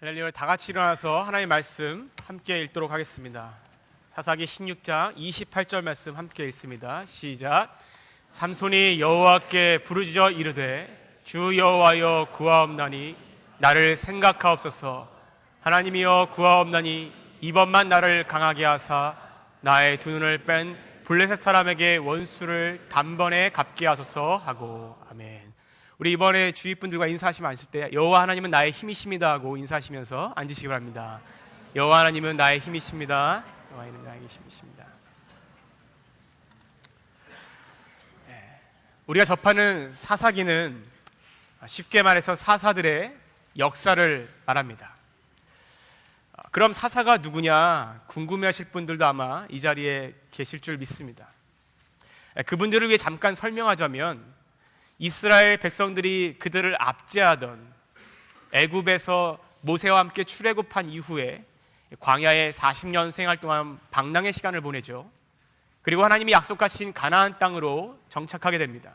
할렐루야. 다 같이 일어나서 하나님의 말씀 함께 읽도록 하겠습니다. 사사기 16장 28절 말씀 함께 읽습니다. 시작. 삼손이 여호와께 부르짖어 이르되 주 여호와여 구하옵나니 나를 생각하옵소서. 하나님이여 구하옵나니 이번만 나를 강하게 하사 나의 두 눈을 뺀 블레셋 사람에게 원수를 단번에 갚게 하소서 하고. 아멘. 우리 이번에 주위 분들과 인사하시면 앉을 때 여호와 하나님은 나의 힘이십니다 하고 인사하시면서 앉으시기 바랍니다. 여호와 하나님은 나의 힘이십니다. 여호와 하나님은 나의 힘이십니다. 우리가 접하는 사사기는 쉽게 말해서 사사들의 역사를 말합니다. 그럼 사사가 누구냐 궁금해하실 분들도 아마 이 자리에 계실 줄 믿습니다. 그분들을 위해 잠깐 설명하자면 이스라엘 백성들이 그들을 압제하던 애굽에서 모세와 함께 출애굽한 이후에 광야에 40년 생활 동안 방랑의 시간을 보내죠. 그리고 하나님이 약속하신 가나안 땅으로 정착하게 됩니다.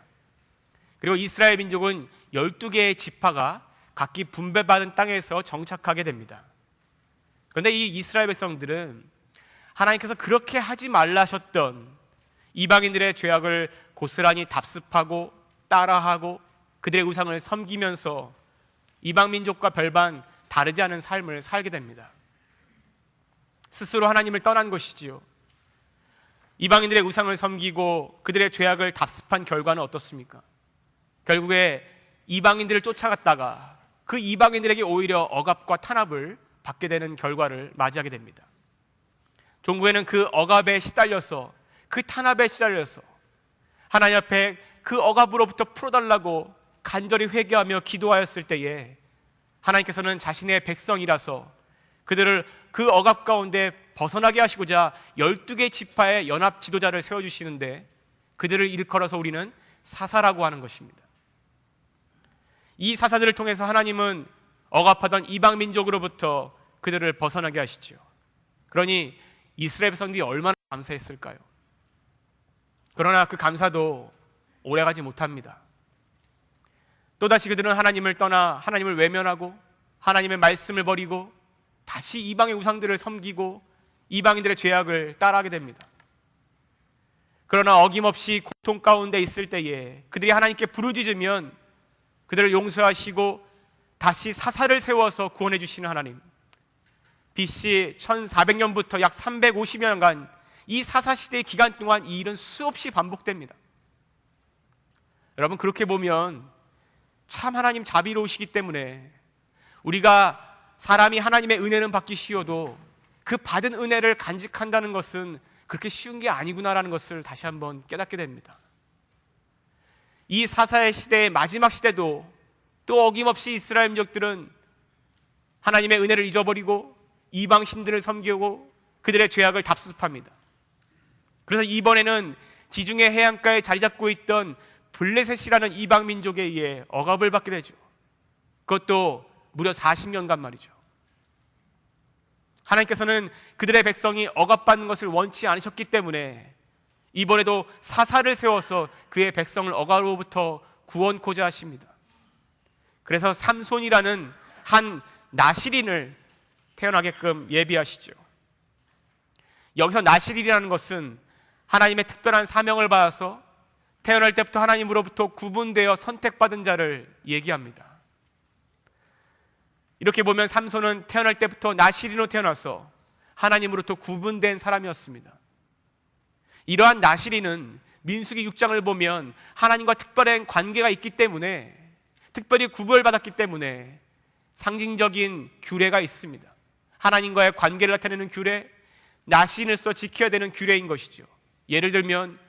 그리고 이스라엘 민족은 12개의 지파가 각기 분배받은 땅에서 정착하게 됩니다. 그런데 이 이스라엘 백성들은 하나님께서 그렇게 하지 말라 하셨던 이방인들의 죄악을 고스란히 답습하고 따라하고 그들의 우상을 섬기면서 이방 민족과 별반 다르지 않은 삶을 살게 됩니다. 스스로 하나님을 떠난 것이지요. 이방인들의 우상을 섬기고 그들의 죄악을 답습한 결과는 어떻습니까? 결국에 이방인들을 쫓아갔다가 그 이방인들에게 오히려 억압과 탄압을 받게 되는 결과를 맞이하게 됩니다. 종구에는 그 억압에 시달려서 그 탄압에 시달려서 하나님 앞에 그 억압으로부터 풀어달라고 간절히 회개하며 기도하였을 때에 하나님께서는 자신의 백성이라서 그들을 그 억압 가운데 벗어나게 하시고자 12개 지파의 연합 지도자를 세워주시는데 그들을 일컬어서 우리는 사사라고 하는 것입니다. 이 사사들을 통해서 하나님은 억압하던 이방 민족으로부터 그들을 벗어나게 하시죠. 그러니 이스라엘 백성들이 얼마나 감사했을까요? 그러나 그 감사도 오래가지 못합니다. 또다시 그들은 하나님을 떠나 하나님을 외면하고 하나님의 말씀을 버리고 다시 이방의 우상들을 섬기고 이방인들의 죄악을 따라하게 됩니다. 그러나 어김없이 고통 가운데 있을 때에 그들이 하나님께 부르짖으면 그들을 용서하시고 다시 사사를 세워서 구원해 주시는 하나님. BC 1400년부터 약 350년간 이 사사시대의 기간 동안 이 일은 수없이 반복됩니다. 여러분, 그렇게 보면 참 하나님 자비로우시기 때문에 우리가 사람이 하나님의 은혜는 받기 쉬워도 그 받은 은혜를 간직한다는 것은 그렇게 쉬운 게 아니구나라는 것을 다시 한번 깨닫게 됩니다. 이 사사의 시대의 마지막 시대도 또 어김없이 이스라엘 민족들은 하나님의 은혜를 잊어버리고 이방 신들을 섬기고 그들의 죄악을 답습합니다. 그래서 이번에는 지중해 해안가에 자리 잡고 있던 블레셋이라는 이방 민족에 의해 억압을 받게 되죠. 그것도 무려 40년간 말이죠. 하나님께서는 그들의 백성이 억압받는 것을 원치 않으셨기 때문에 이번에도 사사를 세워서 그의 백성을 억압으로부터 구원코자 하십니다. 그래서 삼손이라는 한 나실인을 태어나게끔 예비하시죠. 여기서 나실인이라는 것은 하나님의 특별한 사명을 받아서 태어날 때부터 하나님으로부터 구분되어 선택받은 자를 얘기합니다. 이렇게 보면 삼손은 태어날 때부터 나실인으로 태어나서 하나님으로부터 구분된 사람이었습니다. 이러한 나실인은 민수기 6장을 보면 하나님과 특별한 관계가 있기 때문에 특별히 구별받았기 때문에 상징적인 규례가 있습니다. 하나님과의 관계를 나타내는 규례, 나실인으로서 지켜야 되는 규례인 것이죠. 예를 들면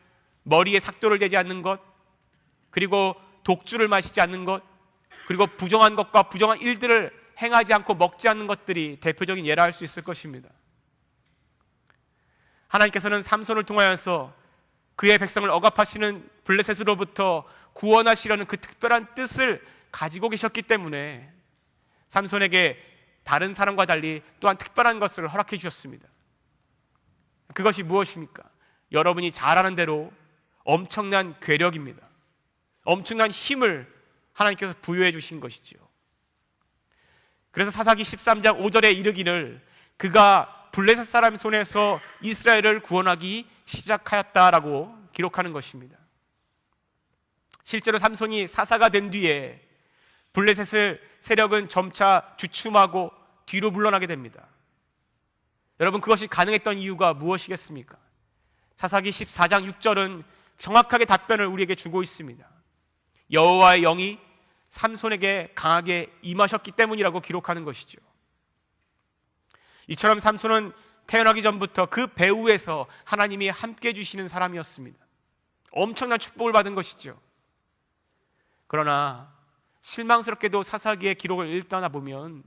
머리에 삭도를 대지 않는 것, 그리고 독주를 마시지 않는 것, 그리고 부정한 것과 부정한 일들을 행하지 않고 먹지 않는 것들이 대표적인 예라 할 수 있을 것입니다. 하나님께서는 삼손을 통하여서 그의 백성을 억압하시는 블레셋으로부터 구원하시려는 그 특별한 뜻을 가지고 계셨기 때문에 삼손에게 다른 사람과 달리 또한 특별한 것을 허락해 주셨습니다. 그것이 무엇입니까? 여러분이 잘 아는 대로 엄청난 괴력입니다. 엄청난 힘을 하나님께서 부여해 주신 것이죠. 그래서 사사기 13장 5절에 이르기를 그가 블레셋 사람 손에서 이스라엘을 구원하기 시작하였다라고 기록하는 것입니다. 실제로 삼손이 사사가 된 뒤에 블레셋의 세력은 점차 주춤하고 뒤로 물러나게 됩니다. 여러분, 그것이 가능했던 이유가 무엇이겠습니까? 사사기 14장 6절은 정확하게 답변을 우리에게 주고 있습니다. 여호와의 영이 삼손에게 강하게 임하셨기 때문이라고 기록하는 것이죠. 이처럼 삼손은 태어나기 전부터 그 배후에서 하나님이 함께 해주시는 사람이었습니다. 엄청난 축복을 받은 것이죠. 그러나 실망스럽게도 사사기의 기록을 읽다 보면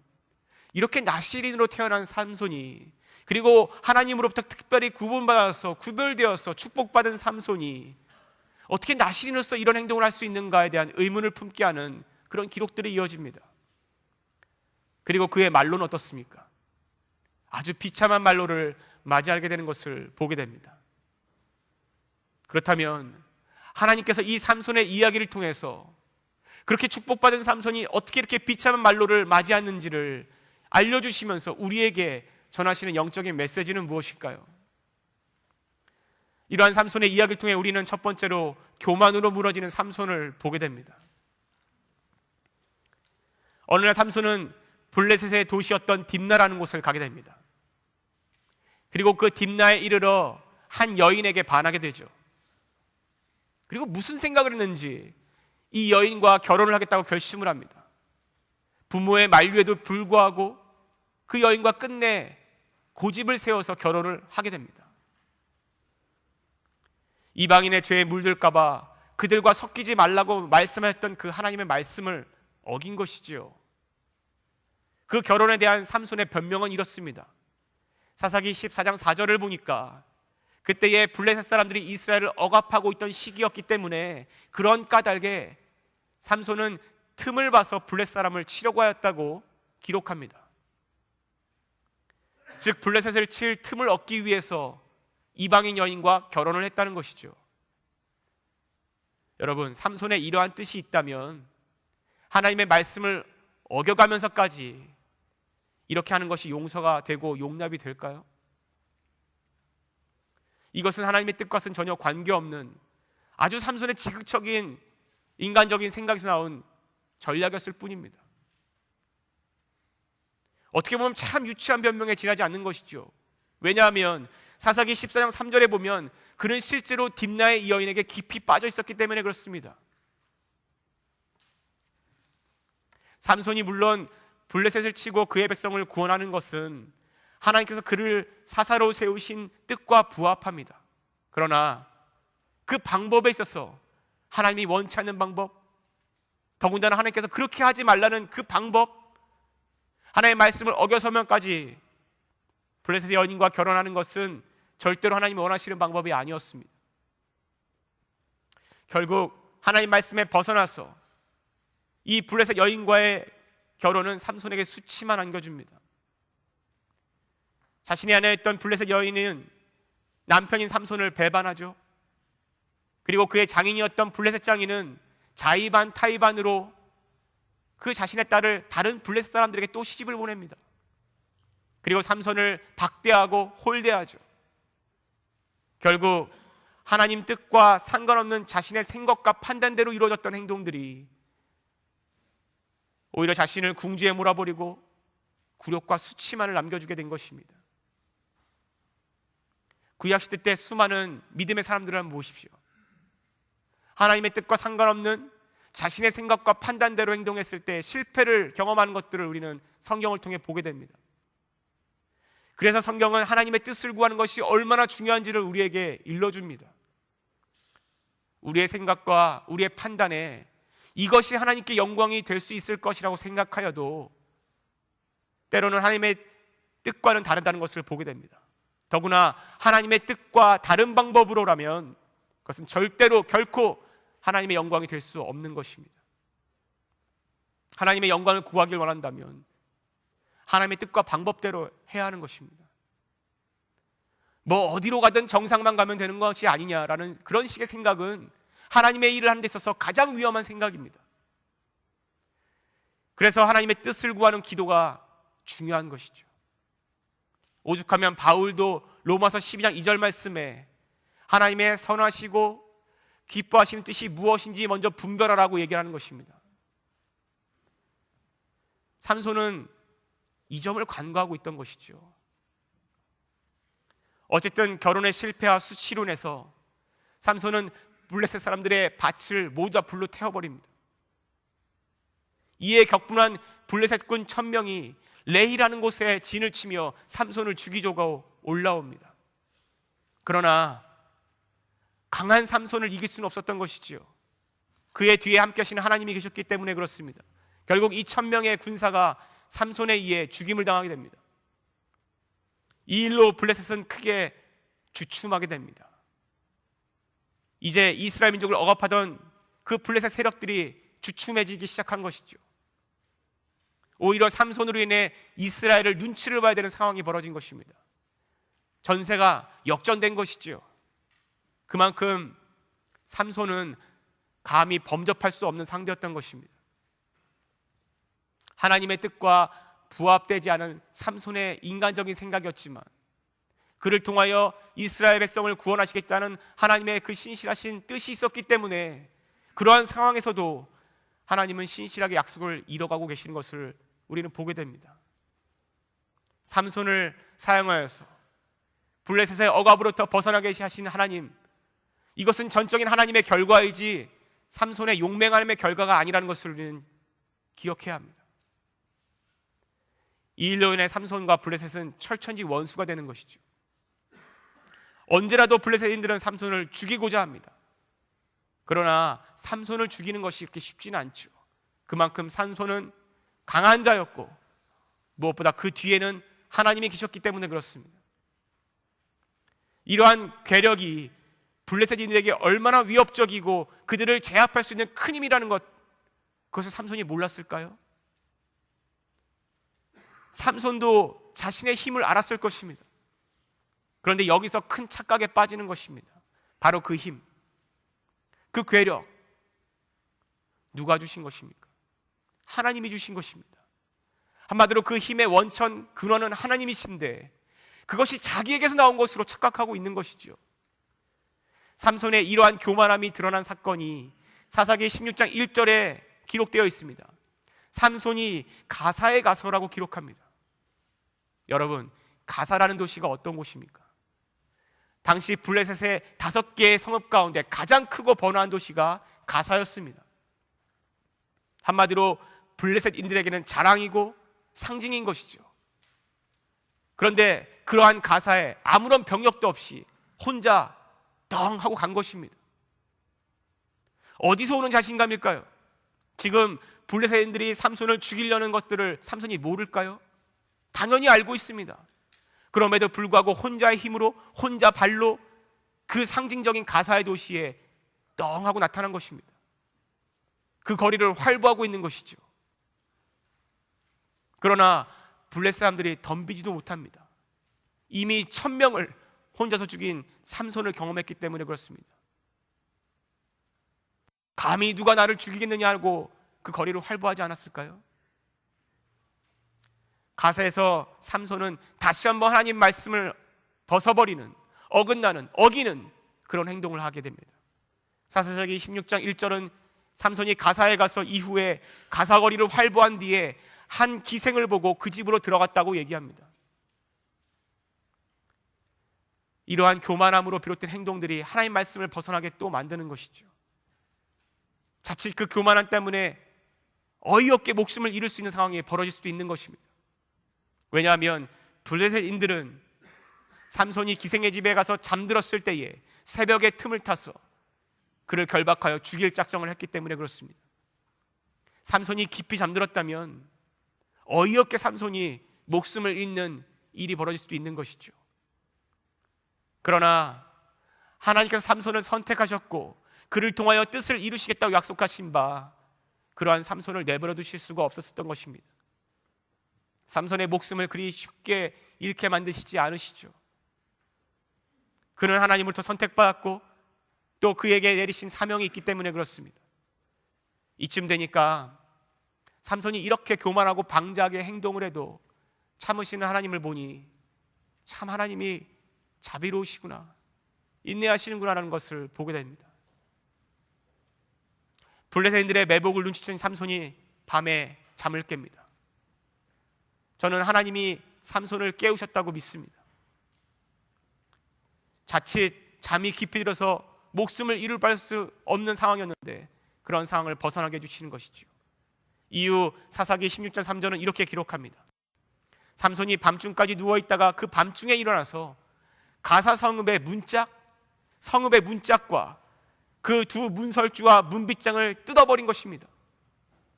이렇게 나실인으로 태어난 삼손이, 그리고 하나님으로부터 특별히 구분받아서 구별되어서 축복받은 삼손이 어떻게 나실인으로서 이런 행동을 할 수 있는가에 대한 의문을 품게 하는 그런 기록들이 이어집니다. 그리고 그의 말로는 어떻습니까? 아주 비참한 말로를 맞이하게 되는 것을 보게 됩니다. 그렇다면 하나님께서 이 삼손의 이야기를 통해서 그렇게 축복받은 삼손이 어떻게 이렇게 비참한 말로를 맞이하는지를 알려주시면서 우리에게 전하시는 영적인 메시지는 무엇일까요? 이러한 삼손의 이야기를 통해 우리는 첫 번째로 교만으로 무너지는 삼손을 보게 됩니다. 어느 날 삼손은 블레셋의 도시였던 딥나라는 곳을 가게 됩니다. 그리고 그 딥나에 이르러 한 여인에게 반하게 되죠. 그리고 무슨 생각을 했는지 이 여인과 결혼을 하겠다고 결심을 합니다. 부모의 만류에도 불구하고 그 여인과 끝내 고집을 세워서 결혼을 하게 됩니다. 이방인의 죄에 물들까 봐 그들과 섞이지 말라고 말씀하셨던 그 하나님의 말씀을 어긴 것이지요. 그 결혼에 대한 삼손의 변명은 이렇습니다. 사사기 14장 4절을 보니까 그때에 블레셋 사람들이 이스라엘을 억압하고 있던 시기였기 때문에 그런 까닭에 삼손은 틈을 봐서 블레셋 사람을 치려고 하였다고 기록합니다. 즉 블레셋을 칠 틈을 얻기 위해서 이방인 여인과 결혼을 했다는 것이죠. 여러분, 삼손의 이러한 뜻이 있다면 하나님의 말씀을 어겨가면서까지 이렇게 하는 것이 용서가 되고 용납이 될까요? 이것은 하나님의 뜻과는 전혀 관계없는 아주 삼손의 지극적인 인간적인 생각에서 나온 전략이었을 뿐입니다. 어떻게 보면 참 유치한 변명에 지나지 않는 것이죠. 왜냐하면 사사기 14장 3절에 보면 그는 실제로 딥나의 이 여인에게 깊이 빠져 있었기 때문에 그렇습니다. 삼손이 물론 블레셋을 치고 그의 백성을 구원하는 것은 하나님께서 그를 사사로 세우신 뜻과 부합합니다. 그러나 그 방법에 있어서 하나님이 원치 않는 방법, 더군다나 하나님께서 그렇게 하지 말라는 그 방법, 하나님의 말씀을 어겨서면까지 블레셋의 여인과 결혼하는 것은 절대로 하나님이 원하시는 방법이 아니었습니다. 결국 하나님 말씀에 벗어나서 이 블레셋 여인과의 결혼은 삼손에게 수치만 안겨줍니다. 자신의 아내에 있던 블레셋 여인은 남편인 삼손을 배반하죠. 그리고 그의 장인이었던 블레셋 장인은 자의반 타의반으로 그 자신의 딸을 다른 블레셋 사람들에게 또 시집을 보냅니다. 그리고 삼손을 박대하고 홀대하죠. 결국 하나님 뜻과 상관없는 자신의 생각과 판단대로 이루어졌던 행동들이 오히려 자신을 궁지에 몰아버리고 굴욕과 수치만을 남겨주게 된 것입니다. 구약시대 때 수많은 믿음의 사람들을 한번 보십시오. 하나님의 뜻과 상관없는 자신의 생각과 판단대로 행동했을 때 실패를 경험하는 것들을 우리는 성경을 통해 보게 됩니다. 그래서 성경은 하나님의 뜻을 구하는 것이 얼마나 중요한지를 우리에게 일러줍니다. 우리의 생각과 우리의 판단에 이것이 하나님께 영광이 될 수 있을 것이라고 생각하여도 때로는 하나님의 뜻과는 다르다는 것을 보게 됩니다. 더구나 하나님의 뜻과 다른 방법으로라면 그것은 절대로 결코 하나님의 영광이 될 수 없는 것입니다. 하나님의 영광을 구하길 원한다면 하나님의 뜻과 방법대로 해야 하는 것입니다. 뭐 어디로 가든 정상만 가면 되는 것이 아니냐라는 그런 식의 생각은 하나님의 일을 하는 데 있어서 가장 위험한 생각입니다. 그래서 하나님의 뜻을 구하는 기도가 중요한 것이죠. 오죽하면 바울도 로마서 12장 2절 말씀에 하나님의 선하시고 기뻐하시는 뜻이 무엇인지 먼저 분별하라고 얘기하는 것입니다. 삼손은 이 점을 간과하고 있던 것이죠. 어쨌든 결혼에 실패한 수치론에서 삼손은 블레셋 사람들의 밭을 모두 다 불로 태워버립니다. 이에 격분한 블레셋군 1000명이 레히라는 곳에 진을 치며 삼손을 죽이려고 올라옵니다. 그러나 강한 삼손을 이길 수는 없었던 것이지요. 그의 뒤에 함께 하시는 하나님이 계셨기 때문에 그렇습니다. 결국 이 1000명의 군사가 삼손에 의해 죽임을 당하게 됩니다. 이 일로 블레셋은 크게 주춤하게 됩니다. 이제 이스라엘 민족을 억압하던 그 블레셋 세력들이 주춤해지기 시작한 것이죠. 오히려 삼손으로 인해 이스라엘을 눈치를 봐야 되는 상황이 벌어진 것입니다. 전세가 역전된 것이죠. 그만큼 삼손은 감히 범접할 수 없는 상대였던 것입니다. 하나님의 뜻과 부합되지 않은 삼손의 인간적인 생각이었지만 그를 통하여 이스라엘 백성을 구원하시겠다는 하나님의 그 신실하신 뜻이 있었기 때문에 그러한 상황에서도 하나님은 신실하게 약속을 이뤄가고 계시는 것을 우리는 보게 됩니다. 삼손을 사용하여서 블레셋의 억압으로부터 벗어나게 하신 하나님, 이것은 전적인 하나님의 결과이지 삼손의 용맹함의 결과가 아니라는 것을 우리는 기억해야 합니다. 이 일로 인해 삼손과 블레셋은 철천지 원수가 되는 것이죠. 언제라도 블레셋인들은 삼손을 죽이고자 합니다. 그러나 삼손을 죽이는 것이 그렇게 쉽지는 않죠. 그만큼 삼손은 강한 자였고 무엇보다 그 뒤에는 하나님이 계셨기 때문에 그렇습니다. 이러한 괴력이 블레셋인들에게 얼마나 위협적이고 그들을 제압할 수 있는 큰 힘이라는 것, 그것을 삼손이 몰랐을까요? 삼손도 자신의 힘을 알았을 것입니다. 그런데 여기서 큰 착각에 빠지는 것입니다. 바로 그 힘, 그 괴력, 누가 주신 것입니까? 하나님이 주신 것입니다. 한마디로 그 힘의 원천, 근원은 하나님이신데 그것이 자기에게서 나온 것으로 착각하고 있는 것이죠. 삼손의 이러한 교만함이 드러난 사건이 사사기 16장 1절에 기록되어 있습니다. 삼손이 가사에 가서라고 기록합니다. 여러분, 가사라는 도시가 어떤 곳입니까? 당시 블레셋의 5개의 성읍 가운데 가장 크고 번화한 도시가 가사였습니다. 한마디로 블레셋인들에게는 자랑이고 상징인 것이죠. 그런데 그러한 가사에 아무런 병력도 없이 혼자 덩 하고 간 것입니다. 어디서 오는 자신감일까요? 지금 블레셋인들이 삼손을 죽이려는 것들을 삼손이 모를까요? 당연히 알고 있습니다. 그럼에도 불구하고 혼자의 힘으로, 혼자 발로 그 상징적인 가사의 도시에 덩 하고 나타난 것입니다. 그 거리를 활보하고 있는 것이죠. 그러나 블레셋 사람들이 덤비지도 못합니다. 이미 1000명을 혼자서 죽인 삼손을 경험했기 때문에 그렇습니다. 감히 누가 나를 죽이겠느냐 하고 그 거리를 활보하지 않았을까요? 가사에서 삼손은 다시 한번 하나님 말씀을 벗어버리는, 어긋나는, 어기는 그런 행동을 하게 됩니다. 사사기 16장 1절은 삼손이 가사에 가서 이후에 가사 거리를 활보한 뒤에 한 기생을 보고 그 집으로 들어갔다고 얘기합니다. 이러한 교만함으로 비롯된 행동들이 하나님 말씀을 벗어나게 또 만드는 것이죠. 자칫 그 교만함 때문에 어이없게 목숨을 잃을 수 있는 상황이 벌어질 수도 있는 것입니다. 왜냐하면 블레셋인들은 삼손이 기생의 집에 가서 잠들었을 때에 새벽에 틈을 타서 그를 결박하여 죽일 작정을 했기 때문에 그렇습니다. 삼손이 깊이 잠들었다면 어이없게 삼손이 목숨을 잃는 일이 벌어질 수도 있는 것이죠. 그러나 하나님께서 삼손을 선택하셨고 그를 통하여 뜻을 이루시겠다고 약속하신 바 그러한 삼손을 내버려 두실 수가 없었던 것입니다. 삼손의 목숨을 그리 쉽게 잃게 만드시지 않으시죠. 그는 하나님으로부터 선택받았고 또 그에게 내리신 사명이 있기 때문에 그렇습니다. 이쯤 되니까 삼손이 이렇게 교만하고 방자하게 행동을 해도 참으시는 하나님을 보니 참 하나님이 자비로우시구나, 인내하시는구나라는 것을 보게 됩니다. 블레셋인들의 매복을 눈치챈 삼손이 밤에 잠을 깹니다. 저는 하나님이 삼손을 깨우셨다고 믿습니다. 자칫 잠이 깊이 들어서 목숨을 잃을 수 없는 상황이었는데 그런 상황을 벗어나게 해주시는 것이죠. 이후 사사기 16장 3절은 이렇게 기록합니다. 삼손이 밤중까지 누워있다가 그 밤중에 일어나서 가사 성읍의 문짝과 그 두 문설주와 문빗장을 뜯어버린 것입니다.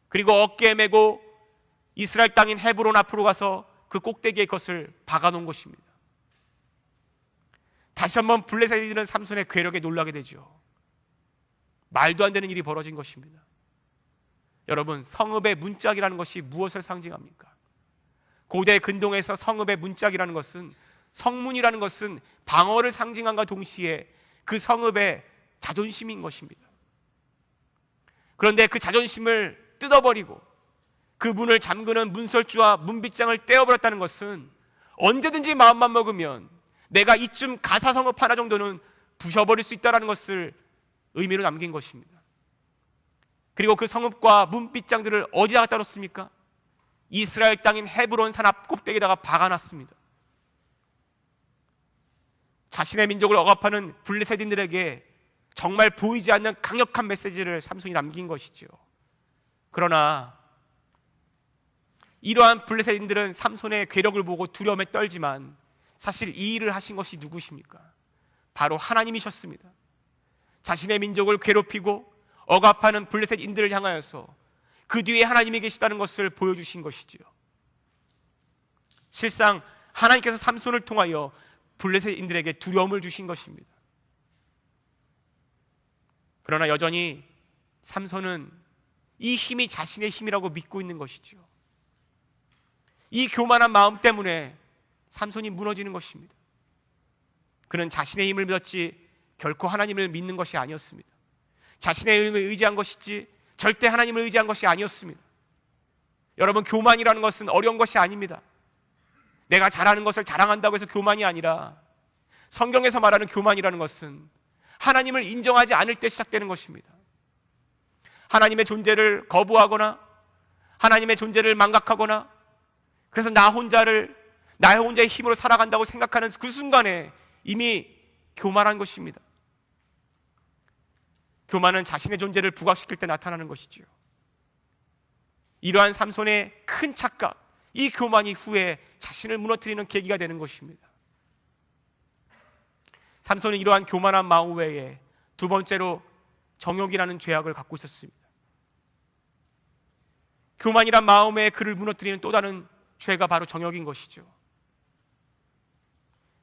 그리고 어깨에 메고 이스라엘 땅인 헤브론 앞으로 가서 그 꼭대기에 그것을 박아놓은 것입니다. 다시 한번 블레셋인들은 삼손의 괴력에 놀라게 되죠. 말도 안 되는 일이 벌어진 것입니다. 여러분, 성읍의 문짝이라는 것이 무엇을 상징합니까? 고대 근동에서 성읍의 문짝이라는 것은, 성문이라는 것은 방어를 상징함과 동시에 그 성읍의 자존심인 것입니다. 그런데 그 자존심을 뜯어버리고 그 문을 잠그는 문설주와 문빗장을 떼어버렸다는 것은 언제든지 마음만 먹으면 내가 이쯤 가사 성읍 하나 정도는 부셔버릴 수 있다는 것을 의미로 남긴 것입니다. 그리고 그 성읍과 문빗장들을 어디다 갖다 놓습니까? 이스라엘 땅인 헤브론 산 앞 꼭대기에다가 박아놨습니다. 자신의 민족을 억압하는 블레셋인들에게 정말 보이지 않는 강력한 메시지를 삼손이 남긴 것이죠. 그러나 이러한 블레셋인들은 삼손의 괴력을 보고 두려움에 떨지만 사실 이 일을 하신 것이 누구십니까? 바로 하나님이셨습니다. 자신의 민족을 괴롭히고 억압하는 블레셋인들을 향하여서 그 뒤에 하나님이 계시다는 것을 보여주신 것이지요. 실상 하나님께서 삼손을 통하여 블레셋인들에게 두려움을 주신 것입니다. 그러나 여전히 삼손은 이 힘이 자신의 힘이라고 믿고 있는 것이죠. 이 교만한 마음 때문에 삼손이 무너지는 것입니다. 그는 자신의 힘을 믿었지 결코 하나님을 믿는 것이 아니었습니다. 자신의 힘을 의지한 것이지 절대 하나님을 의지한 것이 아니었습니다. 여러분, 교만이라는 것은 어려운 것이 아닙니다. 내가 잘하는 것을 자랑한다고 해서 교만이 아니라, 성경에서 말하는 교만이라는 것은 하나님을 인정하지 않을 때 시작되는 것입니다. 하나님의 존재를 거부하거나 하나님의 존재를 망각하거나, 그래서 나의 혼자의 힘으로 살아간다고 생각하는 그 순간에 이미 교만한 것입니다. 교만은 자신의 존재를 부각시킬 때 나타나는 것이지요. 이러한 삼손의 큰 착각, 이 교만이 후에 자신을 무너뜨리는 계기가 되는 것입니다. 삼손은 이러한 교만한 마음 외에 두 번째로 정욕이라는 죄악을 갖고 있었습니다. 교만이란 마음에 그를 무너뜨리는 또 다른 죄가 바로 정욕인 것이죠.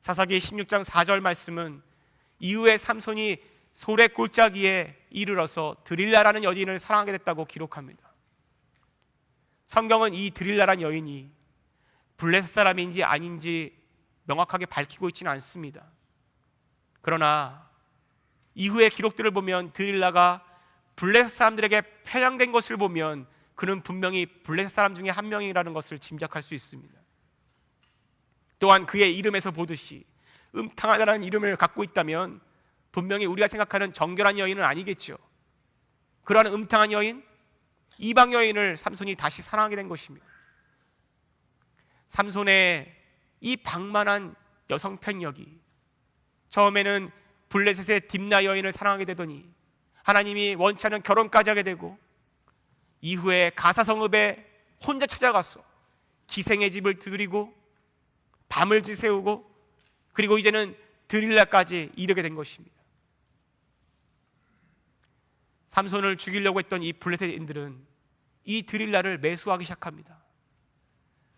사사기 16장 4절 말씀은 이후에 삼손이 소래 골짜기에 이르러서 드릴라라는 여인을 사랑하게 됐다고 기록합니다. 성경은 이 드릴라라는 여인이 블레셋 사람인지 아닌지 명확하게 밝히고 있지는 않습니다. 그러나 이후의 기록들을 보면 드릴라가 블레셋 사람들에게 편향된 것을 보면 그는 분명히 블레셋 사람 중에 한 명이라는 것을 짐작할 수 있습니다. 또한 그의 이름에서 보듯이 음탕하다는 이름을 갖고 있다면 분명히 우리가 생각하는 정결한 여인은 아니겠죠. 그러한 음탕한 여인, 이방 여인을 삼손이 다시 사랑하게 된 것입니다. 삼손의 이 방만한 여성 편력이 처음에는 블레셋의 딥나 여인을 사랑하게 되더니 하나님이 원치 않은 결혼까지 하게 되고, 이후에 가사 성읍에 혼자 찾아가서 기생의 집을 두드리고 밤을 지새우고, 그리고 이제는 드릴라까지 이르게 된 것입니다. 삼손을 죽이려고 했던 이 블레셋인들은 이 드릴라를 매수하기 시작합니다.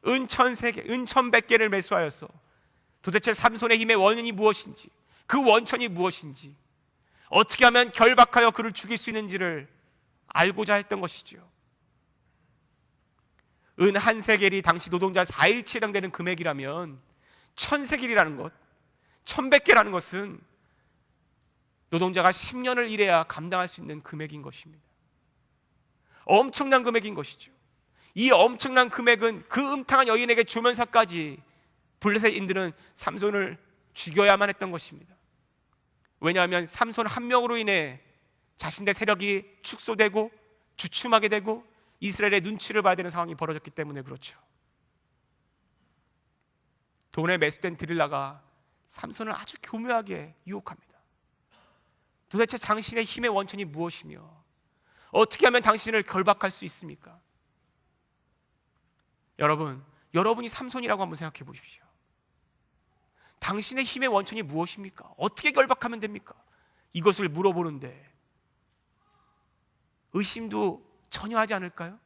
은천 100개를 매수하여서 도대체 삼손의 힘의 원인이 무엇인지, 그 원천이 무엇인지, 어떻게 하면 결박하여 그를 죽일 수 있는지를 알고자 했던 것이죠. 은 한 세겔이 당시 노동자 4일치에 해당되는 금액이라면 1000세겔이라는 것, 1100개라는 것은 노동자가 10년을 일해야 감당할 수 있는 금액인 것입니다. 엄청난 금액인 것이죠. 이 엄청난 금액은 그 음탕한 여인에게 주면서까지 블레셋인들은 삼손을 죽여야만 했던 것입니다. 왜냐하면 삼손 한 명으로 인해 자신의 세력이 축소되고 주춤하게 되고 이스라엘의 눈치를 봐야 되는 상황이 벌어졌기 때문에 그렇죠. 돈에 매수된 드릴라가 삼손을 아주 교묘하게 유혹합니다. 도대체 당신의 힘의 원천이 무엇이며 어떻게 하면 당신을 결박할 수 있습니까? 여러분이 삼손이라고 한번 생각해 보십시오. 당신의 힘의 원천이 무엇입니까? 어떻게 결박하면 됩니까? 이것을 물어보는데 의심도 전혀 하지 않을까요?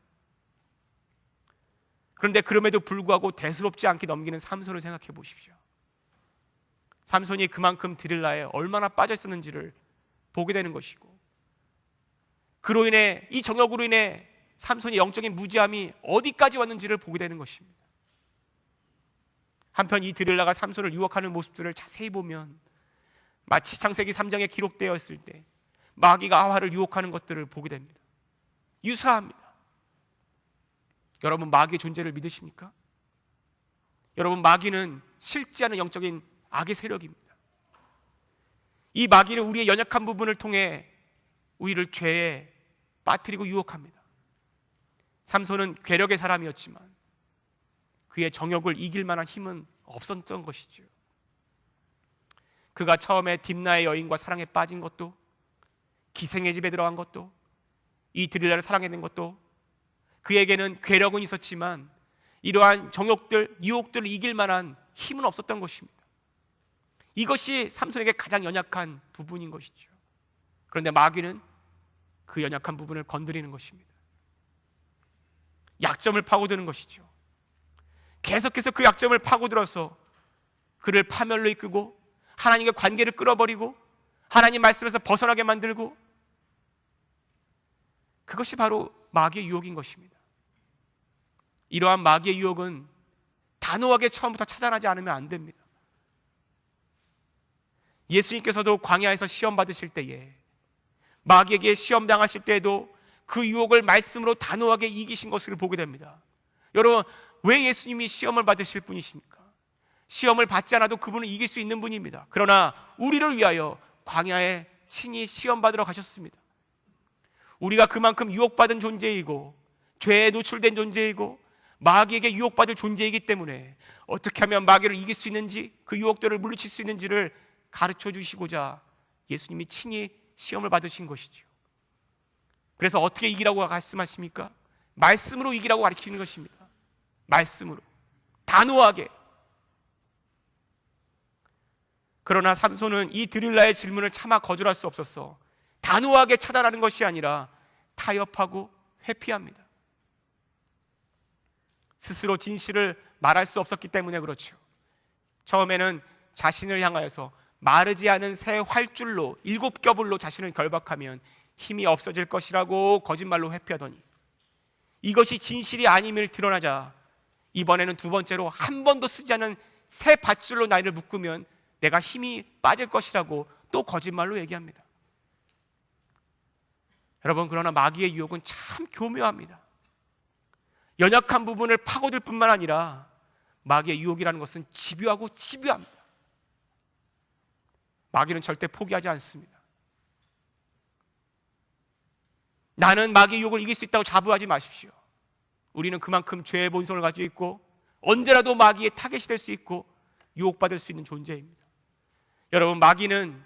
그런데 그럼에도 불구하고 대수롭지 않게 넘기는 삼손을 생각해 보십시오. 삼손이 그만큼 드릴라에 얼마나 빠져 있었는지를 보게 되는 것이고, 그로 인해 이 정욕으로 인해 삼손의 영적인 무지함이 어디까지 왔는지를 보게 되는 것입니다. 한편 이 드릴라가 삼손을 유혹하는 모습들을 자세히 보면 마치 창세기 3장에 기록되어 있을 때 마귀가 하와를 유혹하는 것들을 보게 됩니다. 유사합니다. 여러분, 마귀의 존재를 믿으십니까? 여러분, 마귀는 싫지 않은 영적인 악의 세력입니다. 이 마귀는 우리의 연약한 부분을 통해 우리를 죄에 빠뜨리고 유혹합니다. 삼손은 괴력의 사람이었지만 그의 정욕을 이길 만한 힘은 없었던 것이죠. 그가 처음에 딥나의 여인과 사랑에 빠진 것도, 기생의 집에 들어간 것도, 이 드릴라를 사랑했는 것도 그에게는 괴력은 있었지만 이러한 정욕들, 유혹들을 이길 만한 힘은 없었던 것입니다. 이것이 삼손에게 가장 연약한 부분인 것이죠. 그런데 마귀는 그 연약한 부분을 건드리는 것입니다. 약점을 파고드는 것이죠. 계속해서 그 약점을 파고들어서 그를 파멸로 이끌고 하나님과 관계를 끊어버리고 하나님 말씀에서 벗어나게 만들고, 그것이 바로 마귀의 유혹인 것입니다. 이러한 마귀의 유혹은 단호하게 처음부터 차단하지 않으면 안 됩니다. 예수님께서도 광야에서 시험 받으실 때에, 마귀에게 시험 당하실 때에도 그 유혹을 말씀으로 단호하게 이기신 것을 보게 됩니다. 여러분, 왜 예수님이 시험을 받으실 분이십니까? 시험을 받지 않아도 그분은 이길 수 있는 분입니다. 그러나 우리를 위하여 광야에 친히 시험 받으러 가셨습니다. 우리가 그만큼 유혹받은 존재이고 죄에 노출된 존재이고 마귀에게 유혹받을 존재이기 때문에 어떻게 하면 마귀를 이길 수 있는지, 그 유혹들을 물리칠 수 있는지를 가르쳐 주시고자 예수님이 친히 시험을 받으신 것이죠. 그래서 어떻게 이기라고 말씀하십니까? 말씀으로 이기라고 가르치는 것입니다. 말씀으로, 단호하게. 그러나 삼손은 이 드릴라의 질문을 차마 거절할 수 없었어 단호하게 차단하는 것이 아니라 타협하고 회피합니다. 스스로 진실을 말할 수 없었기 때문에 그렇죠. 처음에는 자신을 향하여서 마르지 않은 새 활줄로 7겹을로 자신을 결박하면 힘이 없어질 것이라고 거짓말로 회피하더니 이것이 진실이 아님을 드러나자 이번에는 두 번째로 한 번도 쓰지 않은 새 밧줄로 나를 묶으면 내가 힘이 빠질 것이라고 또 거짓말로 얘기합니다. 여러분, 그러나 마귀의 유혹은 참 교묘합니다. 연약한 부분을 파고들 뿐만 아니라 마귀의 유혹이라는 것은 집요하고 집요합니다. 마귀는 절대 포기하지 않습니다. 나는 마귀의 유혹을 이길 수 있다고 자부하지 마십시오. 우리는 그만큼 죄의 본성을 가지고 있고 언제라도 마귀의 타겟이 될 수 있고 유혹받을 수 있는 존재입니다. 여러분, 마귀는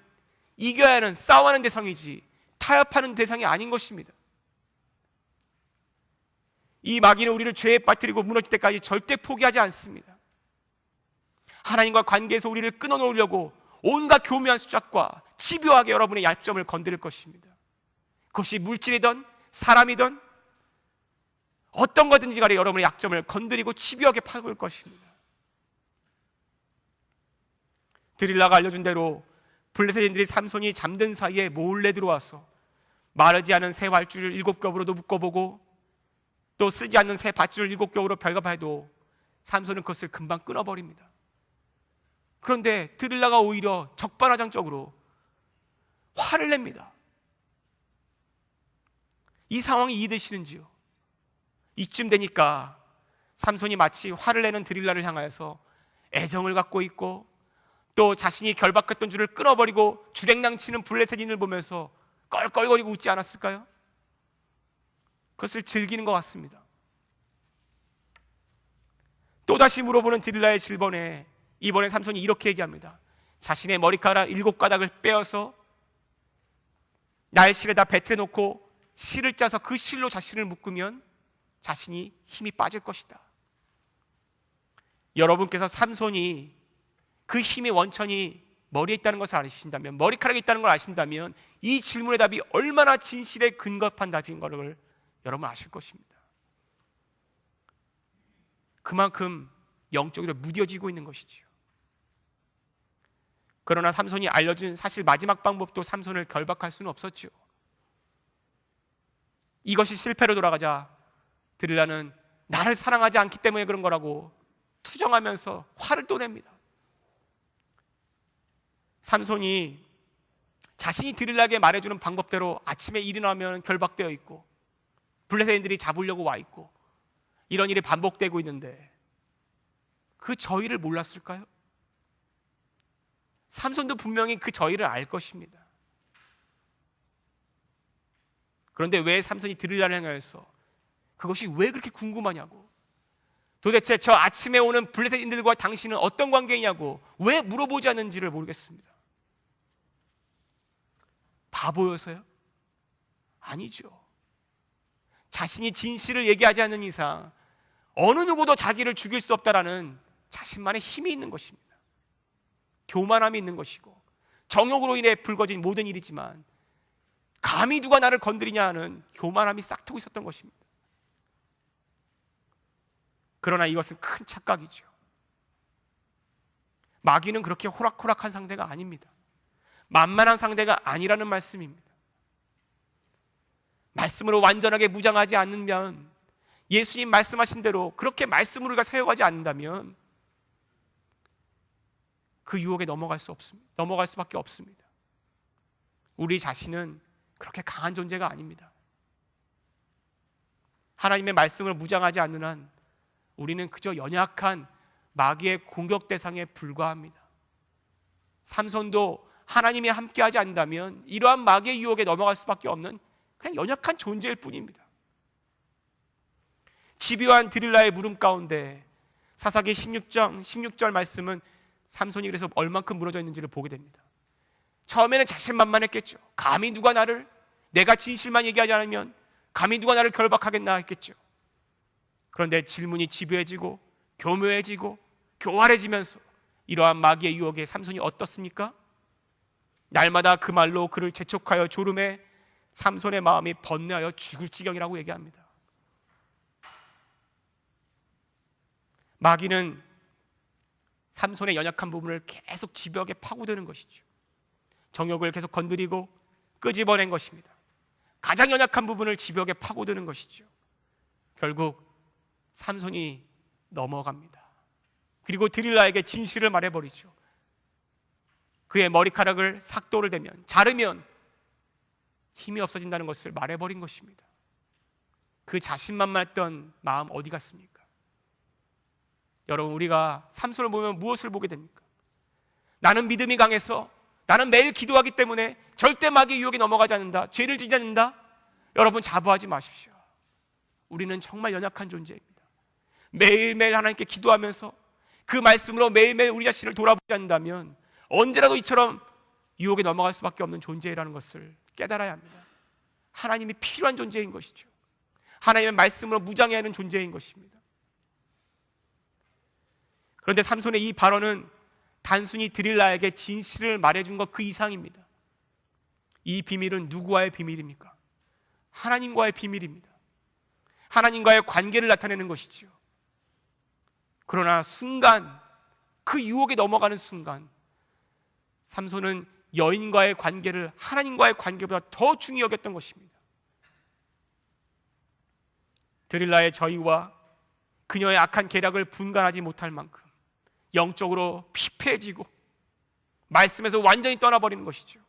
이겨야 하는, 싸워하는 대상이지 타협하는 대상이 아닌 것입니다. 이 마귀는 우리를 죄에 빠뜨리고 무너질 때까지 절대 포기하지 않습니다. 하나님과 관계에서 우리를 끊어놓으려고 온갖 교묘한 수작과 집요하게 여러분의 약점을 건드릴 것입니다. 그것이 물질이든 사람이든 어떤 거든지 간에 여러분의 약점을 건드리고 집요하게 파볼 것입니다. 드릴라가 알려준 대로 블레셋인들이 삼손이 잠든 사이에 몰래 들어와서 마르지 않은 새 활줄을 7겹으로도 묶어보고 또 쓰지 않는 새 밧줄을 7겹으로 별갑해도 삼손은 그것을 금방 끊어버립니다. 그런데 드릴라가 오히려 적반하장적으로 화를 냅니다. 이 상황이 이해되시는지요? 이쯤 되니까 삼손이 마치 화를 내는 드릴라를 향하여서 애정을 갖고 있고, 또 자신이 결박했던 줄을 끊어버리고 주랭랑치는 블레셋인을 보면서 껄껄거리고 웃지 않았을까요? 그것을 즐기는 것 같습니다. 또다시 물어보는 드릴라의 질문에 이번에 삼손이 이렇게 얘기합니다. 자신의 머리카락 7가닥을 빼어서 날실에다 배틀해놓고 실을 짜서 그 실로 자신을 묶으면 자신이 힘이 빠질 것이다. 여러분께서 삼손이 그 힘의 원천이 머리에 있다는 것을 아신다면, 머리카락에 있다는 걸 아신다면 이 질문의 답이 얼마나 진실에 근거한 답인 것을 여러분 아실 것입니다. 그만큼 영적으로 무뎌지고 있는 것이지요. 그러나 삼손이 알려준 사실 마지막 방법도 삼손을 결박할 수는 없었죠. 이것이 실패로 돌아가자 드릴라는 나를 사랑하지 않기 때문에 그런 거라고 투정하면서 화를 또 냅니다. 삼손이 자신이 드릴라에게 말해주는 방법대로 아침에 일어나면 결박되어 있고 블레셋인들이 잡으려고 와 있고 이런 일이 반복되고 있는데 그 저희를 몰랐을까요? 삼손도 분명히 그 저희를 알 것입니다. 그런데 왜 삼손이 드릴라를 향하여서 그것이 왜 그렇게 궁금하냐고, 도대체 저 아침에 오는 블레셋인들과 당신은 어떤 관계이냐고 왜 물어보지 않는지를 모르겠습니다. 바보여서요? 아니죠. 자신이 진실을 얘기하지 않는 이상 어느 누구도 자기를 죽일 수 없다라는 자신만의 힘이 있는 것입니다. 교만함이 있는 것이고 정욕으로 인해 불거진 모든 일이지만 감히 누가 나를 건드리냐 하는 교만함이 싹트고 있었던 것입니다. 그러나 이것은 큰 착각이죠. 마귀는 그렇게 호락호락한 상대가 아닙니다. 만만한 상대가 아니라는 말씀입니다. 말씀으로 완전하게 무장하지 않으면, 예수님 말씀하신 대로 그렇게 말씀으로 우리가 세워가지 않는다면 그 유혹에 넘어갈 수밖에 없습니다. 우리 자신은 그렇게 강한 존재가 아닙니다. 하나님의 말씀을 무장하지 않는 한 우리는 그저 연약한 마귀의 공격 대상에 불과합니다. 삼손도 하나님이 함께하지 않는다면 이러한 마귀의 유혹에 넘어갈 수밖에 없는 그냥 연약한 존재일 뿐입니다. 집요한 드릴라의 물음 가운데 사사기 16절 말씀은 삼손이 그래서 얼만큼 무너져 있는지를 보게 됩니다. 처음에는 자신만만했겠죠. 감히 누가 내가 진실만 얘기하지 않으면 감히 누가 나를 결박하겠나 했겠죠. 그런데 질문이 집요해지고 교묘해지고 교활해지면서 이러한 마귀의 유혹에 삼손이 어떻습니까? 날마다 그 말로 그를 재촉하여 졸음해 삼손의 마음이 번뇌하여 죽을 지경이라고 얘기합니다. 마귀는 삼손의 연약한 부분을 계속 집요하게 파고드는 것이죠. 정욕을 계속 건드리고 끄집어낸 것입니다. 가장 연약한 부분을 집요하게 파고드는 것이죠. 결국 삼손이 넘어갑니다. 그리고 드릴라에게 진실을 말해버리죠. 그의 머리카락을 삭도를 대면, 자르면 힘이 없어진다는 것을 말해버린 것입니다. 그 자신만만했던 마음 어디 갔습니까? 여러분, 우리가 삼손을 보면 무엇을 보게 됩니까? 나는 믿음이 강해서, 나는 매일 기도하기 때문에 절대 마귀의 유혹에 넘어가지 않는다, 죄를 지지 않는다. 여러분, 자부하지 마십시오. 우리는 정말 연약한 존재입니다. 매일매일 하나님께 기도하면서 그 말씀으로 매일매일 우리 자신을 돌아보지 않는다면 언제라도 이처럼 유혹에 넘어갈 수밖에 없는 존재라는 것을 깨달아야 합니다. 하나님이 필요한 존재인 것이죠. 하나님의 말씀으로 무장해야 하는 존재인 것입니다. 그런데 삼손의 이 발언은 단순히 드릴라에게 진실을 말해준 것 그 이상입니다. 이 비밀은 누구와의 비밀입니까? 하나님과의 비밀입니다. 하나님과의 관계를 나타내는 것이죠. 그러나 순간, 그 유혹에 넘어가는 순간 삼손은 여인과의 관계를 하나님과의 관계보다 더 중히 여겼던 것입니다. 드릴라의 저희와 그녀의 악한 계략을 분간하지 못할 만큼 영적으로 피폐해지고 말씀에서 완전히 떠나버리는 것이죠.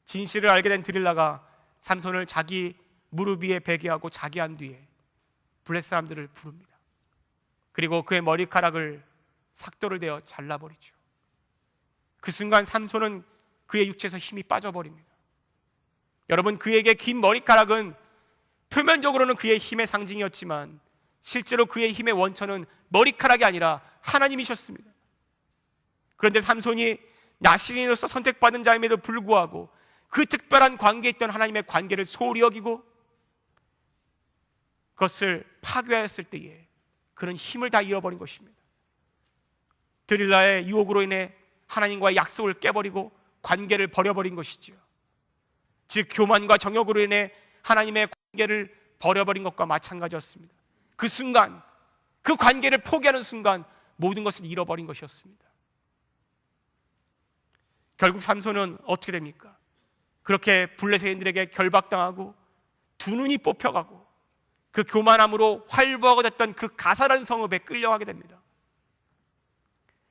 진실을 알게 된 드릴라가 삼손을 자기 무릎 위에 베게 하고 자기 한 뒤에 블레셋 사람들을 부릅니다. 그리고 그의 머리카락을 삭도를 대어 잘라버리죠. 그 순간 삼손은 그의 육체에서 힘이 빠져버립니다. 여러분, 그에게 긴 머리카락은 표면적으로는 그의 힘의 상징이었지만 실제로 그의 힘의 원천은 머리카락이 아니라 하나님이셨습니다. 그런데 삼손이 나시린으로서 선택받은 자임에도 불구하고 그 특별한 관계에 있던 하나님의 관계를 소홀히 여기고 그것을 파괴하였을 때에 그는 힘을 다 잃어버린 것입니다. 드릴라의 유혹으로 인해 하나님과의 약속을 깨버리고 관계를 버려버린 것이지요. 즉 교만과 정욕으로 인해 하나님의 관계를 버려버린 것과 마찬가지였습니다. 그 순간, 그 관계를 포기하는 순간 모든 것을 잃어버린 것이었습니다. 결국 삼손은 어떻게 됩니까? 그렇게 블레셋인들에게 결박당하고 두 눈이 뽑혀가고 그 교만함으로 활보하고 됐던 그 가사라는 성읍에 끌려가게 됩니다.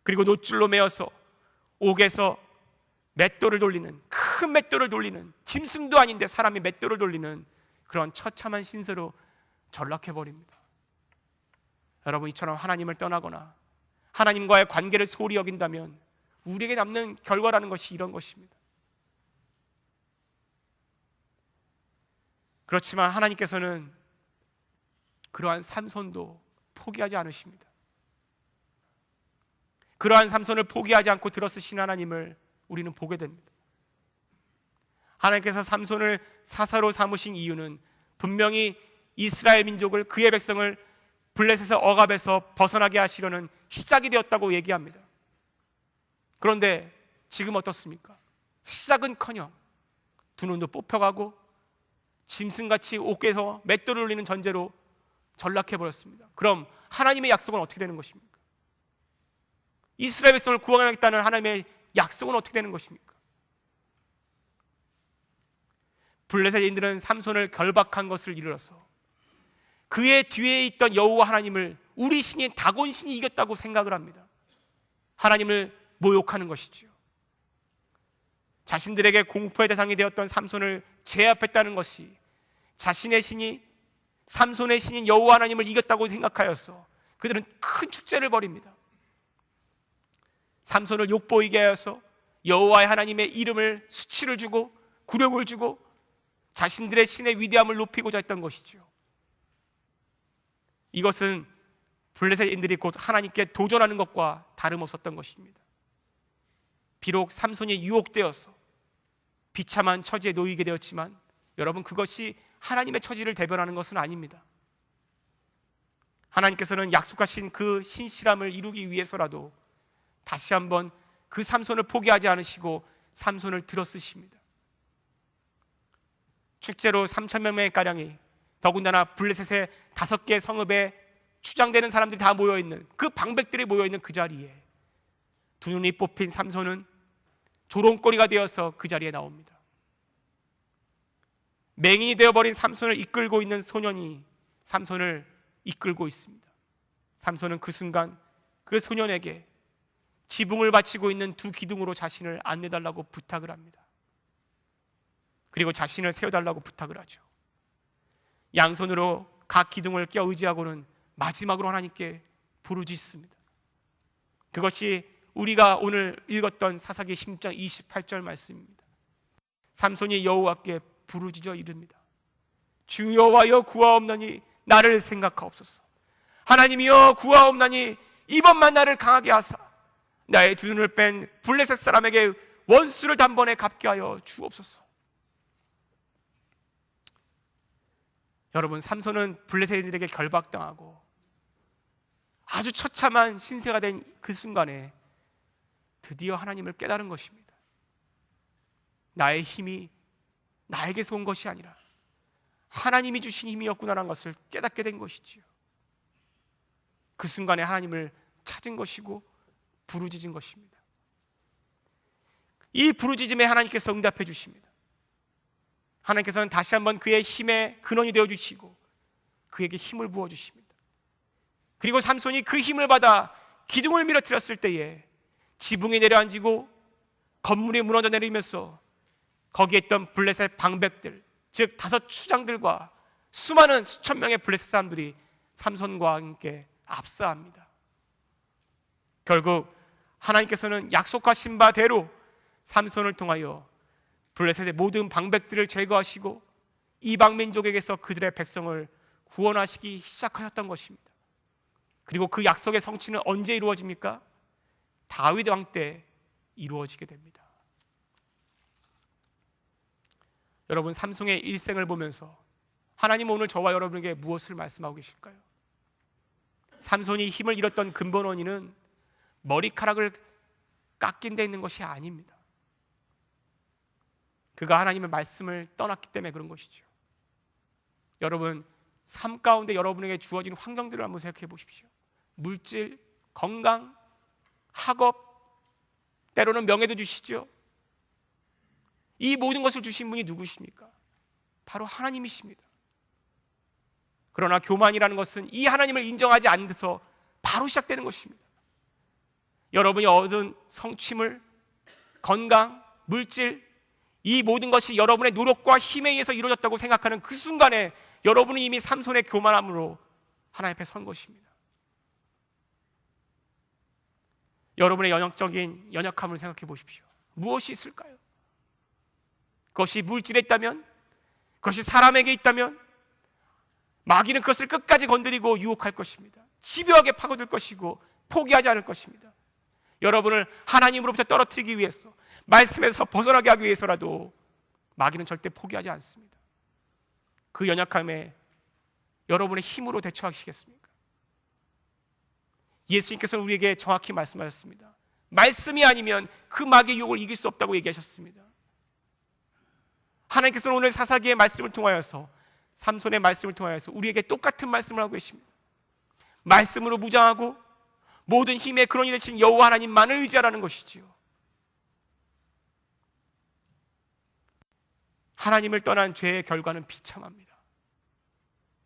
그리고 노줄로 매어서 옥에서 맷돌을 돌리는, 큰 맷돌을 돌리는, 짐승도 아닌데 사람이 맷돌을 돌리는 그런 처참한 신세로 전락해버립니다. 여러분, 이처럼 하나님을 떠나거나 하나님과의 관계를 소홀히 여긴다면 우리에게 남는 결과라는 것이 이런 것입니다. 그렇지만 하나님께서는 그러한 삼손도 포기하지 않으십니다. 그러한 삼손을 포기하지 않고 들어쓰신 하나님을 우리는 보게 됩니다. 하나님께서 삼손을 사사로 삼으신 이유는 분명히 이스라엘 민족을, 그의 백성을 블레셋의 억압에서 벗어나게 하시려는 시작이 되었다고 얘기합니다. 그런데 지금 어떻습니까? 시작은커녕 두 눈도 뽑혀가고 짐승같이 옥에서 맷돌을 올리는 전제로 전락해버렸습니다. 그럼 하나님의 약속은 어떻게 되는 것입니까? 이스라엘 백성을 구원하겠다는 하나님의 약속은 어떻게 되는 것입니까? 블레셋인들은 삼손을 결박한 것을 이르러서 그의 뒤에 있던 여호와 하나님을 우리 신인 다곤 신이 이겼다고 생각을 합니다. 하나님을 모욕하는 것이지요. 자신들에게 공포의 대상이 되었던 삼손을 제압했다는 것이 자신의 신이, 삼손의 신인 여호와 하나님을 이겼다고 생각하여서 그들은 큰 축제를 벌입니다. 삼손을 욕보이게 하여서 여호와의 하나님의 이름을, 수치를 주고 굴욕을 주고 자신들의 신의 위대함을 높이고자 했던 것이죠. 이것은 블레셋인들이 곧 하나님께 도전하는 것과 다름없었던 것입니다. 비록 삼손이 유혹되어서 비참한 처지에 놓이게 되었지만 여러분, 그것이 하나님의 처지를 대변하는 것은 아닙니다. 하나님께서는 약속하신 그 신실함을 이루기 위해서라도 다시 한번 그 삼손을 포기하지 않으시고 삼손을 들어쓰십니다. 축제로 3,000명의 가량이, 더군다나 블레셋의 5개 성읍에 추장되는 사람들이 다 모여있는, 그 방백들이 모여있는 그 자리에 두 눈이 뽑힌 삼손은 조롱거리가 되어서 그 자리에 나옵니다. 맹인이 되어버린 삼손을 이끌고 있는 소년이 삼손을 이끌고 있습니다. 삼손은 그 순간 그 소년에게 지붕을 바치고 있는 두 기둥으로 자신을 안내달라고 부탁을 합니다. 그리고 자신을 세워달라고 부탁을 하죠. 양손으로 각 기둥을 껴 의지하고는 마지막으로 하나님께 부르짖습니다. 그것이 우리가 오늘 읽었던 사사기 10장 28절 말씀입니다. 삼손이 여호와께 부르짖어 이릅니다. 주 여호와여, 구하옵나니 나를 생각하옵소서. 하나님이여, 구하옵나니 이번만 나를 강하게 하사 나의 두 눈을 뺀 블레셋 사람에게 원수를 단번에 갚게 하여 주옵소서. 여러분, 삼손은 블레셋인들에게 결박당하고 아주 처참한 신세가 된 그 순간에 드디어 하나님을 깨달은 것입니다. 나의 힘이 나에게서 온 것이 아니라 하나님이 주신 힘이었구나라는 것을 깨닫게 된 것이지요. 그 순간에 하나님을 찾은 것이고 부르짖은 것입니다. 이 부르짖음에 하나님께서 응답해 주십니다. 하나님께서는 다시 한번 그의 힘의 근원이 되어 주시고 그에게 힘을 부어 주십니다. 그리고 삼손이 그 힘을 받아 기둥을 밀어뜨렸을 때에 지붕이 내려앉고 건물이 무너져 내리면서 거기에 있던 블레셋 방백들, 즉 5 추장들과 수많은 수천 명의 블레셋 사람들이 삼손과 함께 압사합니다. 결국 하나님께서는 약속하신 바대로 삼손을 통하여 블레셋의 모든 방백들을 제거하시고 이방 민족에게서 그들의 백성을 구원하시기 시작하셨던 것입니다. 그리고 그 약속의 성취는 언제 이루어집니까? 다윗 왕 때 이루어지게 됩니다. 여러분, 삼손의 일생을 보면서 하나님은 오늘 저와 여러분에게 무엇을 말씀하고 계실까요? 삼손이 힘을 잃었던 근본 원인은 머리카락을 깎인 데 있는 것이 아닙니다. 그가 하나님의 말씀을 떠났기 때문에 그런 것이죠. 여러분, 삶 가운데 여러분에게 주어진 환경들을 한번 생각해 보십시오. 물질, 건강, 학업, 때로는 명예도 주시죠. 이 모든 것을 주신 분이 누구십니까? 바로 하나님이십니다. 그러나 교만이라는 것은 이 하나님을 인정하지 않는 데서 바로 시작되는 것입니다. 여러분이 얻은 성취물, 건강, 물질, 이 모든 것이 여러분의 노력과 힘에 의해서 이루어졌다고 생각하는 그 순간에 여러분은 이미 삼손의 교만함으로 하나님 앞에 선 것입니다. 여러분의 영역적인 연약함을 생각해 보십시오. 무엇이 있을까요? 그것이 물질에 있다면, 그것이 사람에게 있다면 마귀는 그것을 끝까지 건드리고 유혹할 것입니다. 집요하게 파고들 것이고 포기하지 않을 것입니다. 여러분을 하나님으로부터 떨어뜨리기 위해서, 말씀에서 벗어나게 하기 위해서라도 마귀는 절대 포기하지 않습니다. 그 연약함에 여러분의 힘으로 대처하시겠습니까? 예수님께서는 우리에게 정확히 말씀하셨습니다. 말씀이 아니면 그 마귀의 유혹을 이길 수 없다고 얘기하셨습니다. 하나님께서는 오늘 사사기의 말씀을 통하여서, 삼손의 말씀을 통하여서 우리에게 똑같은 말씀을 하고 계십니다. 말씀으로 무장하고 모든 힘의 근원이 되신 여호와 하나님만을 의지하라는 것이지요. 하나님을 떠난 죄의 결과는 비참합니다.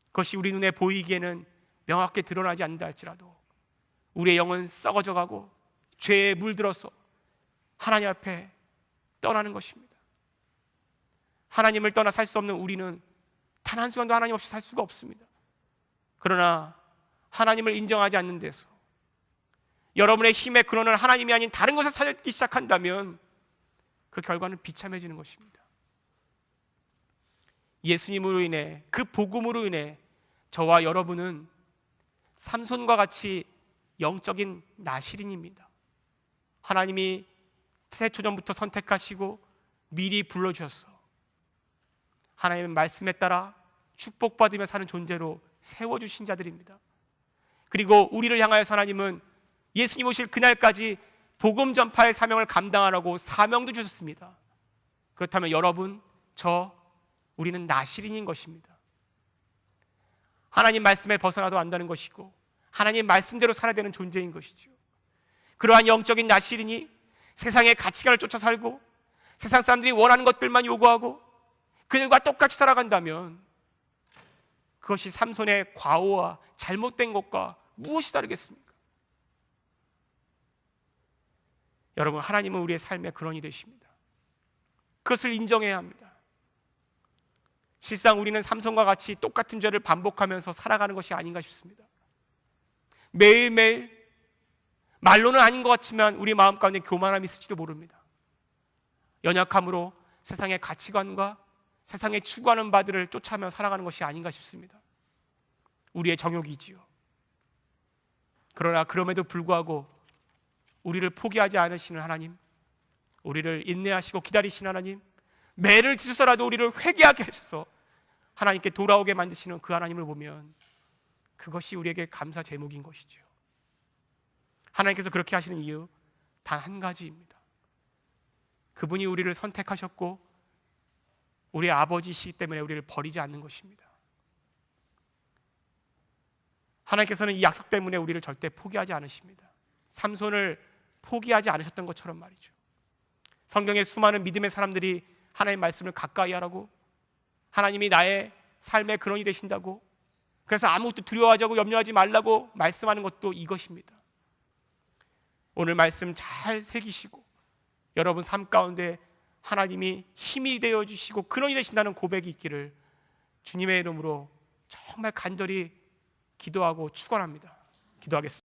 그것이 우리 눈에 보이기에는 명확히 드러나지 않는다 할지라도 우리의 영은 썩어져 가고 죄에 물들어서 하나님 앞에 떠나는 것입니다. 하나님을 떠나 살 수 없는 우리는 단 한순간도 하나님 없이 살 수가 없습니다. 그러나 하나님을 인정하지 않는 데서 여러분의 힘의 근원을 하나님이 아닌 다른 것을 찾기 시작한다면 그 결과는 비참해지는 것입니다. 예수님으로 인해, 그 복음으로 인해 저와 여러분은 삼손과 같이 영적인 나실인입니다. 하나님이 태초전부터 선택하시고 미리 불러주셔서 하나님의 말씀에 따라 축복받으며 사는 존재로 세워주신 자들입니다. 그리고 우리를 향하여서 하나님은 예수님 오실 그날까지 복음 전파의 사명을 감당하라고 사명도 주셨습니다. 그렇다면 여러분, 우리는 나실인인 것입니다. 하나님 말씀에 벗어나도 안다는 것이고 하나님 말씀대로 살아야 되는 존재인 것이죠. 그러한 영적인 나실인이 세상의 가치관을 쫓아 살고 세상 사람들이 원하는 것들만 요구하고 그들과 똑같이 살아간다면 그것이 삼손의 과오와 잘못된 것과 무엇이 다르겠습니까? 여러분, 하나님은 우리의 삶의 근원이 되십니다. 그것을 인정해야 합니다. 실상 우리는 삼손과 같이 똑같은 죄를 반복하면서 살아가는 것이 아닌가 싶습니다. 매일매일 말로는 아닌 것 같지만 우리 마음 가운데 교만함이 있을지도 모릅니다. 연약함으로 세상의 가치관과 세상에 추구하는 바들을 쫓아가며 살아가는 것이 아닌가 싶습니다. 우리의 정욕이지요. 그러나 그럼에도 불구하고 우리를 포기하지 않으시는 하나님, 우리를 인내하시고 기다리시는 하나님, 매를 드셔서라도 우리를 회개하게 하셔서 하나님께 돌아오게 만드시는 그 하나님을 보면 그것이 우리에게 감사 제목인 것이죠. 하나님께서 그렇게 하시는 이유 단 한 가지입니다. 그분이 우리를 선택하셨고 우리의 아버지시기 때문에 우리를 버리지 않는 것입니다. 하나님께서는 이 약속 때문에 우리를 절대 포기하지 않으십니다. 삼손을 포기하지 않으셨던 것처럼 말이죠. 성경의 수많은 믿음의 사람들이 하나님의 말씀을 가까이 하라고, 하나님이 나의 삶의 근원이 되신다고, 그래서 아무것도 두려워하지 않고 염려하지 말라고 말씀하는 것도 이것입니다. 오늘 말씀 잘 새기시고 여러분 삶 가운데 하나님이 힘이 되어 주시고 근원이 되신다는 고백이 있기를 주님의 이름으로 정말 간절히 기도하고 축원합니다. 기도하겠습니다.